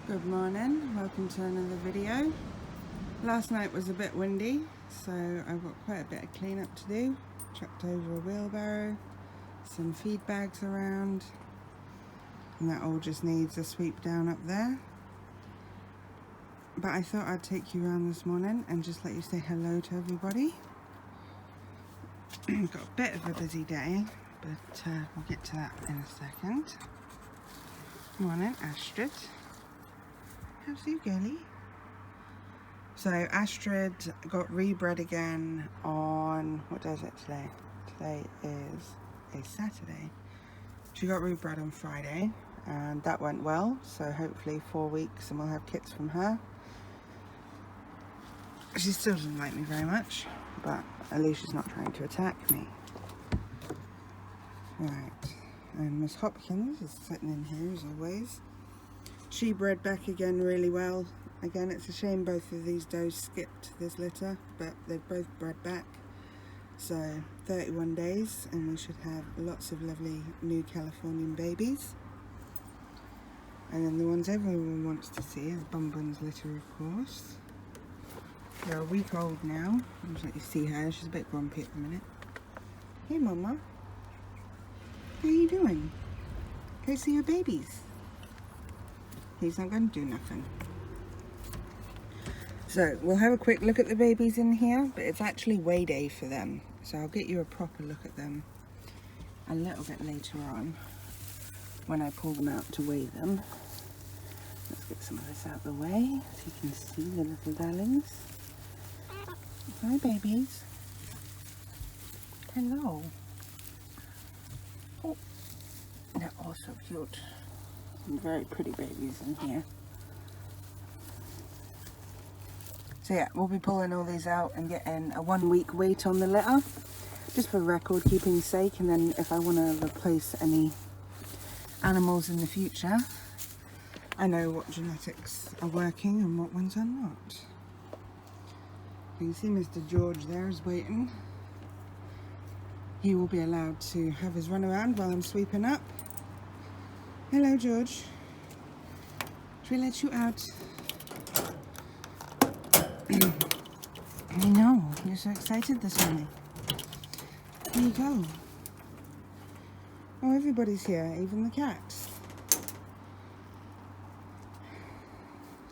Good morning, welcome to another video. Last night was a bit windy, so I've got quite a bit of cleanup to do. Chucked over a wheelbarrow, some feed bags around, and that all just needs a sweep down up there. But I thought I'd take you around this morning and just let you say hello to everybody. Got a bit of a busy day, but we'll get to that in a second. Morning, Astrid. How's you, girlie? So Astrid got rebred again on, what day is it today? Today is a Saturday. She got rebred on Friday and that went well. So hopefully 4 weeks and we'll have kits from her. She still doesn't like me very much, but at least she's not trying to attack me. Right, and Miss Hopkins is sitting in here as always. She bred back again really well. Again, it's a shame both of these does skipped this litter, but they've both bred back. So 31 days and we should have lots of lovely new Californian babies. And then the ones everyone wants to see is Bum Bun's litter, of course. They're a week old now. I'll just let you see her. She's a bit grumpy at the minute. Hey Mama, how are you doing? Go see your babies. He's not going to do nothing. So we'll have a quick look at the babies in here, but it's actually weigh day for them. So I'll get you a proper look at them a little bit later on when I pull them out to weigh them. Let's get some of this out of the way so you can see the little darlings. Hi babies. Hello. Oh, they're all so cute. Some very pretty babies in here. So yeah, we'll be pulling all these out and getting a 1 week weight on the litter, just for record keeping sake, and then if I want to replace any animals in the future, I know what genetics are working and what ones are not. You can see Mr. George there is waiting. He will be allowed to have his run around while I'm sweeping up. Hello George, should we let you out? I know, you're so excited this morning. Here you go. Oh, everybody's here, even the cats.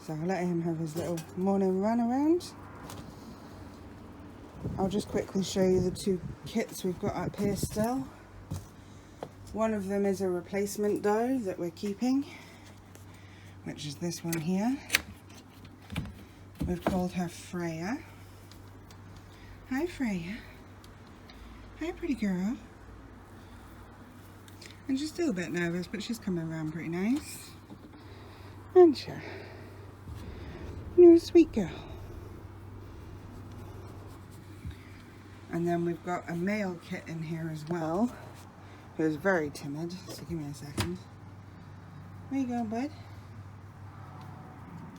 So I'll let him have his little morning run around. I'll just quickly show you the two kits we've got up here still. One of them is a replacement doe that we're keeping, which is this one here. We've called her Freya. Hi Freya. Hi pretty girl. And she's still a bit nervous, but she's coming around pretty nice. Aren't you? You're a sweet girl. And then we've got a male kit in here as well, who's very timid, so give me a second. Where you going, bud?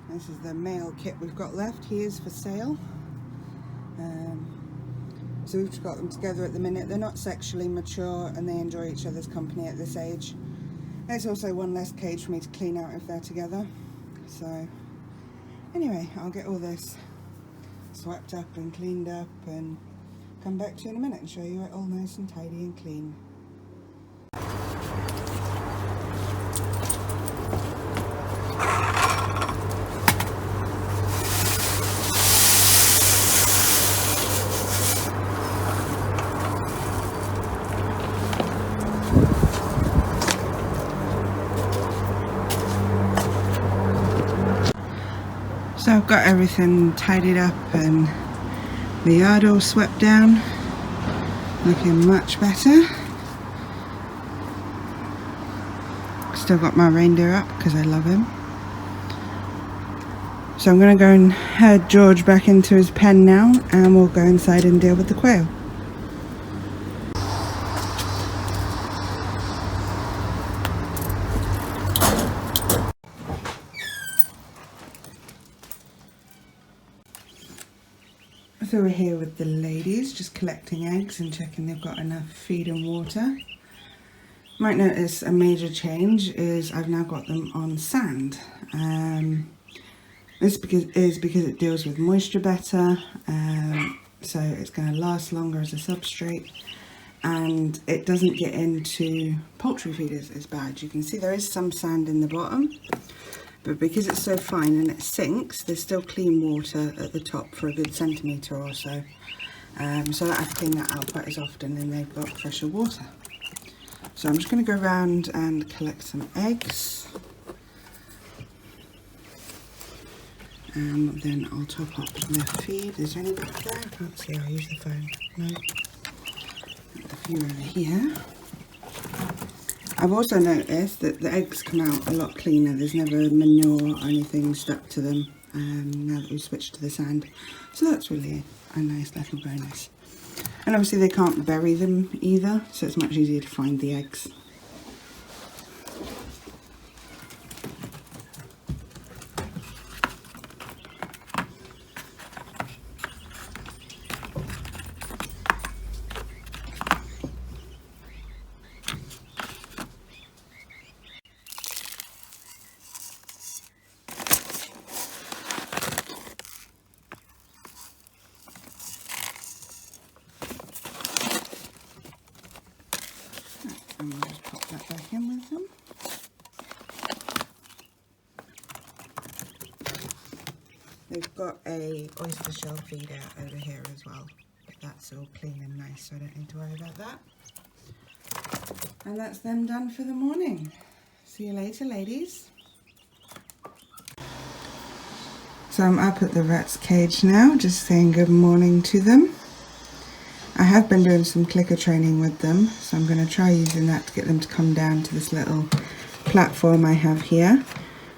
This is the male kit we've got left. He is for sale. So we've got them together at the minute. They're not sexually mature and they enjoy each other's company at this age. There's also one less cage for me to clean out if they're together. So anyway, I'll get all this swept up and cleaned up and come back to you in a minute and show you it all nice and tidy and clean. So I've got everything tidied up and the yard all swept down, looking much better. Still got my reindeer up because I love him. So I'm going to go and herd George back into his pen now and we'll go inside and deal with the quail. So we're here with the ladies, just collecting eggs and checking they've got enough feed and water. Might notice a major change is I've now got them on sand. This is because it deals with moisture better, so it's going to last longer as a substrate, and it doesn't get into poultry feeders as bad. You can see there is some sand in the bottom, but because it's so fine and it sinks, there's still clean water at the top for a good centimetre or so. So I don't have to clean that out quite as often, and they've got fresher water. So I'm just going to go around and collect some eggs. And then I'll top up the feed. Is there any back there? I can't see. I'll use the phone. No. Put the few over here. I've also noticed that the eggs come out a lot cleaner. There's never manure or anything stuck to them now that we've switched to the sand. So that's really a nice little bonus. And obviously they can't bury them either, so it's much easier to find the eggs. And we'll just pop that back in with them. They've got a oyster shell feed out over here as well, but that's all clean and nice, so I don't need to worry about that. And that's them done for the morning. See you later, ladies. So I'm up at the rat's cage now, just saying good morning to them. I have been doing some clicker training with them, so I'm going to try using that to get them to come down to this little platform I have here,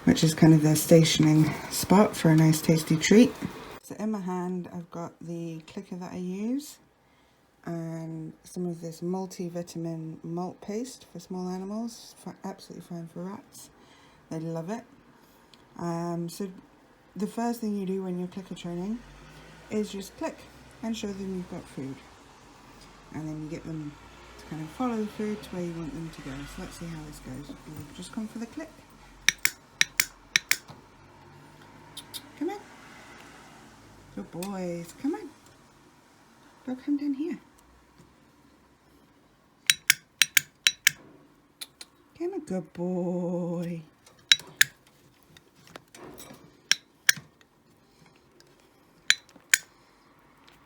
which is kind of their stationing spot for a nice tasty treat. So in my hand I've got the clicker that I use and some of this multivitamin malt paste for small animals. Absolutely fine for rats, they love it. So the first thing you do when you're clicker training is just click and show them you've got food. And then you get them to kind of follow the food to where you want them to go. So let's see how this goes. We've just come for the click. Come on. Good boys. Come on. Go come down here. Come on, good boy.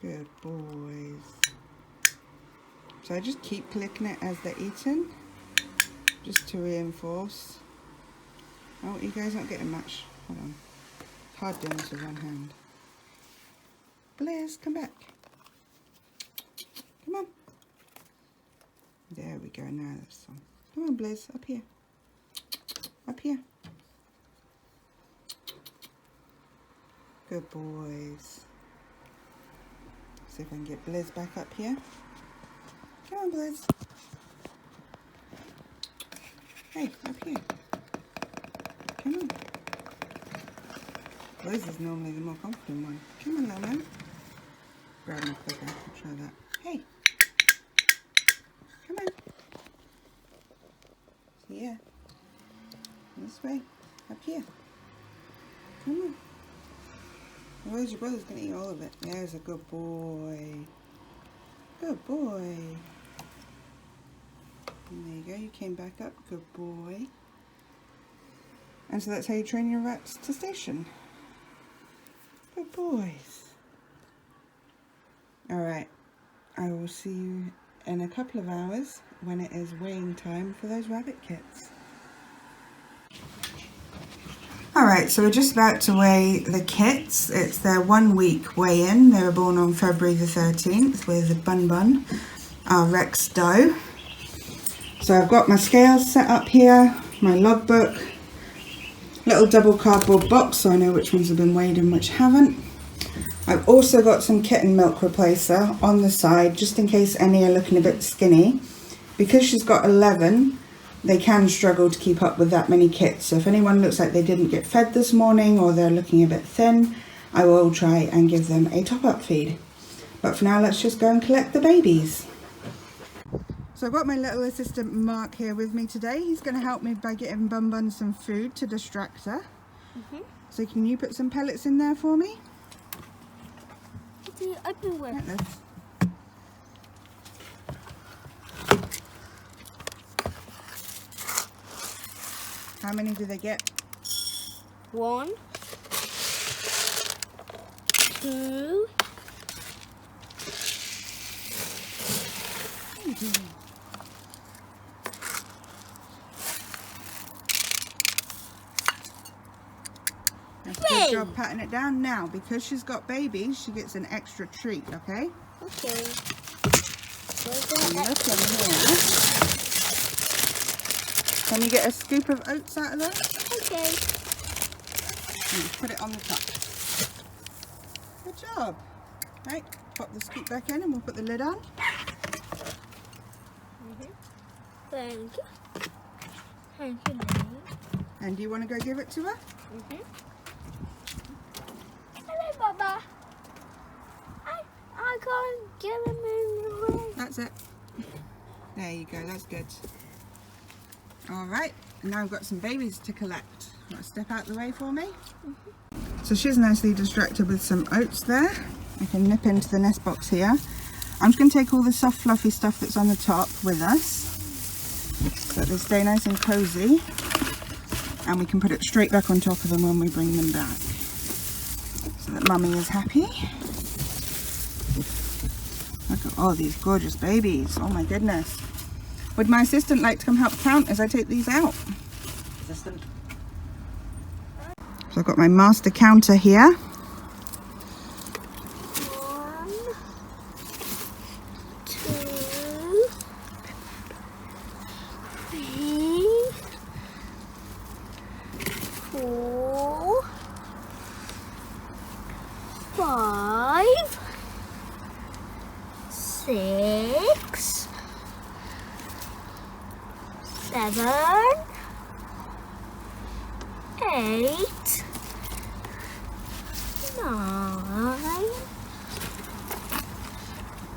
Good boys. So I just keep clicking it as they're eating, just to reinforce. Oh, you guys aren't getting much. Hold on. It's hard doing this with one hand. Blaze, come back. Come on. There we go. Now there's some. Come on, Blaze. Up here. Up here. Good boys. See if I can get Blaze back up here. Come on, Blaze. Hey, up here. Come on. Blaze is normally the more confident one. Come on, little man. Grab my clicker. I'll try that. Hey. Come on. Yeah. This way. Up here. Come on. Where's your brother's going to eat all of it? There's a good boy. Good boy. And there you go, you came back up, good boy. And so that's how you train your rats to station. Good boys. Alright, I will see you in a couple of hours when it is weighing time for those rabbit kits. Alright, so we're just about to weigh the kits. It's their 1 week weigh-in. They were born on February the 13th with Bun Bun, our Rex doe. So I've got my scales set up here, my logbook, little double cardboard box so I know which ones have been weighed and which haven't. I've also got some kitten milk replacer on the side just in case any are looking a bit skinny. Because she's got 11, they can struggle to keep up with that many kits. So if anyone looks like they didn't get fed this morning or they're looking a bit thin, I will try and give them a top-up feed. But for now, let's just go and collect the babies. So I've got my little assistant Mark here with me today. He's going to help me by getting Bun Bun some food to distract her. So can you put some pellets in there for me? The open one. Right, let's- How many do they get? 1, 2. That's a good job patting it down. Now, because she's got babies, she gets an extra treat, okay? Okay. Look in here. Can you get a scoop of oats out of there? Okay. And just put it on the top. Good job. Right, pop the scoop back in and we'll put the lid on. Thank you. Thank you, Mommy. And do you want to go give it to her? Hello, Baba. I can't get him in the way. That's it. There you go, that's good. Alright, and now I've got some babies to collect. Want to step out the way for me? So she's nicely distracted with some oats there. I can nip into the nest box here. I'm just going to take all the soft fluffy stuff that's on the top with us so that they stay nice and cozy, and we can put it straight back on top of them when we bring them back so that Mummy is happy. Look at all these gorgeous babies. Oh my goodness. Would my assistant like to come help count as I take these out? Assistant. So I've got my master counter here. 1, 2, 3, 4, 5, 6, 7, 8, 9,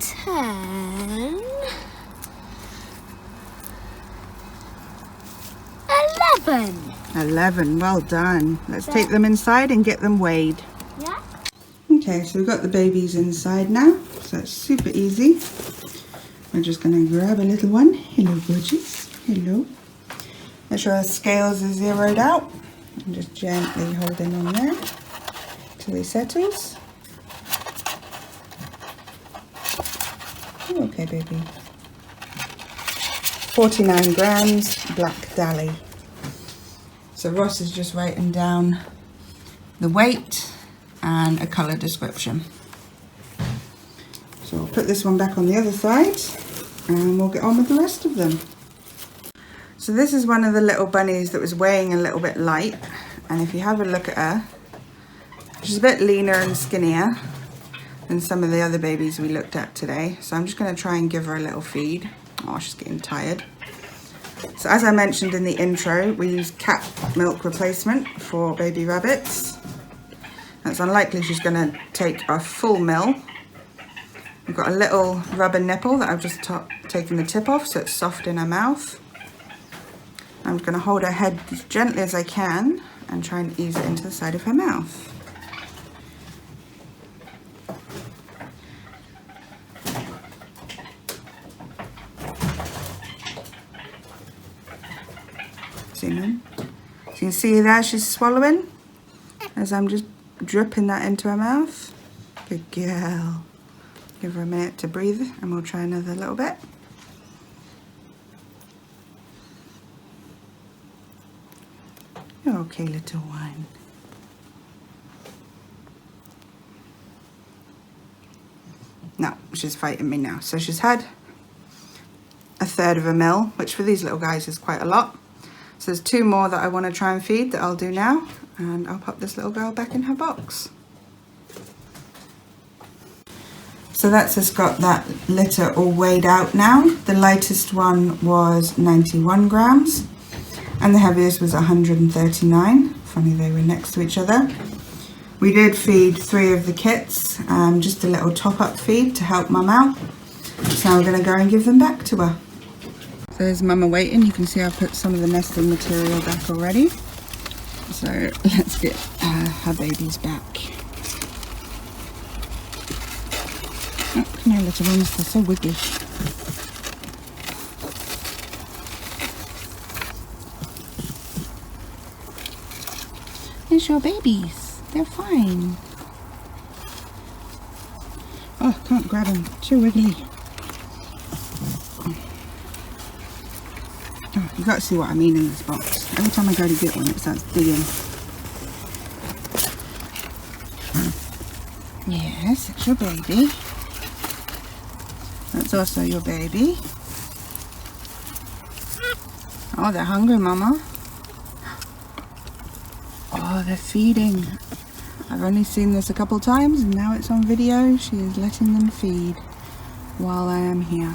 10, 11. 11, well done. Let's take them inside and get them weighed. Yeah? Okay, so we've got the babies inside now, so it's super easy. We're just going to grab a little one. Hello, gorgeous. Hello. Make sure our scales are zeroed out. And just gently holding on there till he settles. Okay, baby. 49 grams, black dally. So Ross is just writing down the weight and a colour description. So we'll put this one back on the other side and we'll get on with the rest of them. So this is one of the little bunnies that was weighing a little bit light, and if you have a look at her, she's a bit leaner and skinnier than some of the other babies we looked at today. So I'm just going to try and give her a little feed. Oh, she's getting tired. So as I mentioned in the intro, we use cat milk replacement for baby rabbits. It's unlikely she's going to take a full meal. We've got a little rubber nipple that I've just taken the tip off so it's soft in her mouth. I'm going to hold her head as gently as I can and try and ease it into the side of her mouth. See, man? So you can see there she's swallowing as I'm just dripping that into her mouth. Good girl. Give her a minute to breathe and we'll try another little bit. You're okay, little one. No, she's fighting me now. So she's had a third of a mil, which for these little guys is quite a lot. So there's 2 more that I want to try and feed that I'll do now, and I'll pop this little girl back in her box. So that's just got that litter all weighed out now. The lightest one was 91 grams and the heaviest was 139. Funny they were next to each other. We did feed 3 of the kits, just a little top-up feed to help Mum out. So now we're going to go and give them back to her. So there's Mama waiting. You can see I've put some of the nesting material back already. So let's get her babies back. Oh, come here, little ones, they're so wiggly. There's your babies, they're fine. Oh, can't grab them, too wiggly. Oh, you got to see what I mean in this box. Every time I go to get one, it starts digging. Yes, it's your baby. That's also your baby. Oh, they're hungry, Mama. Oh, they're feeding. I've only seen this a couple times and now it's on video. She is letting them feed while I am here,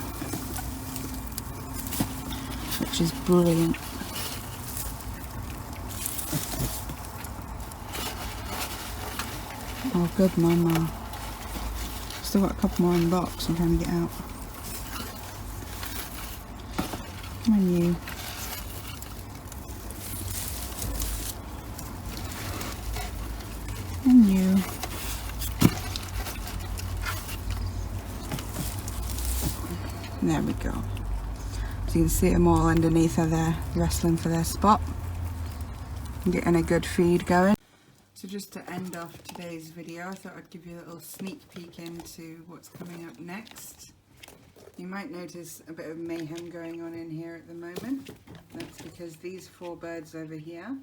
which is brilliant. Oh, good Mama. Still got a couple more in the box I'm trying to get out. Come on, you. And you. There we go. So you can see them all underneath her there, wrestling for their spot. Getting a good feed going. So just to end off today's video, I thought I'd give you a little sneak peek into what's coming up next. You might notice a bit of mayhem going on in here at the moment. That's because these 4 birds over here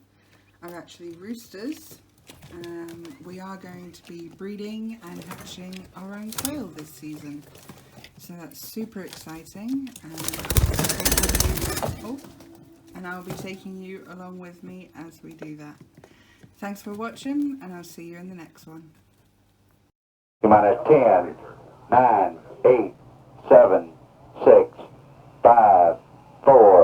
are actually roosters. We are going to be breeding and hatching our own quail this season. So that's super exciting. And I'll be taking you along with me as we do that. Thanks for watching, and I'll see you in the next one. 10, 9, 8, 7, 6, 5, 4,